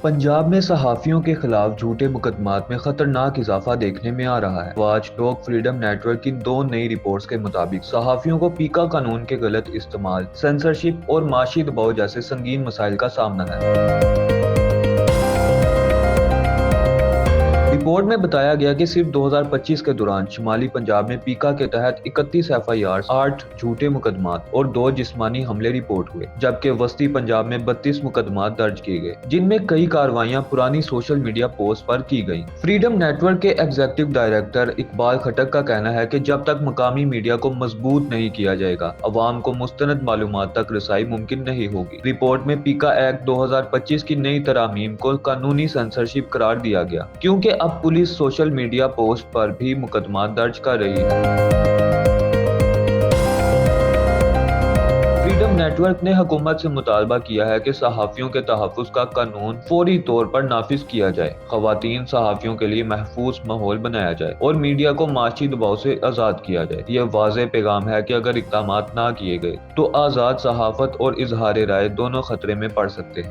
پنجاب میں صحافیوں کے خلاف جھوٹے مقدمات میں خطرناک اضافہ دیکھنے میں آ رہا ہے۔ Watchdog Freedom Network کی 2 نئی رپورٹس کے مطابق صحافیوں کو پیکا قانون کے غلط استعمال، سینسرشپ اور معاشی دباؤ جیسے سنگین مسائل کا سامنا ہے۔ رپورٹ میں بتایا گیا کہ صرف 2025 کے دوران شمالی پنجاب میں پیکا کے تحت 31 FIRs، 8 جھوٹے مقدمات اور 2 جسمانی حملے رپورٹ ہوئے، جبکہ وسطی پنجاب میں 32 مقدمات درج کیے گئے، جن میں کئی کارروائیاں پرانی سوشل میڈیا پوسٹ پر کی گئیں۔ فریڈم نیٹ ورک کے ایگزیکٹو ڈائریکٹر اقبال خٹک کا کہنا ہے کہ جب تک مقامی میڈیا کو مضبوط نہیں کیا جائے گا، عوام کو مستند معلومات تک رسائی ممکن نہیں ہوگی۔ رپورٹ میں پیکا ایکٹ 2025 کی نئی ترامیم کو قانونی سینسرشپ قرار دیا گیا، کیونکہ اب پولیس سوشل میڈیا پوسٹ پر بھی مقدمات درج کر رہی ہے۔ فریڈم نیٹ ورک نے حکومت سے مطالبہ کیا ہے کہ صحافیوں کے تحفظ کا قانون فوری طور پر نافذ کیا جائے، خواتین صحافیوں کے لیے محفوظ ماحول بنایا جائے اور میڈیا کو معاشی دباؤ سے آزاد کیا جائے۔ یہ واضح پیغام ہے کہ اگر اقدامات نہ کیے گئے تو آزاد صحافت اور اظہار رائے دونوں خطرے میں پڑ سکتے ہیں۔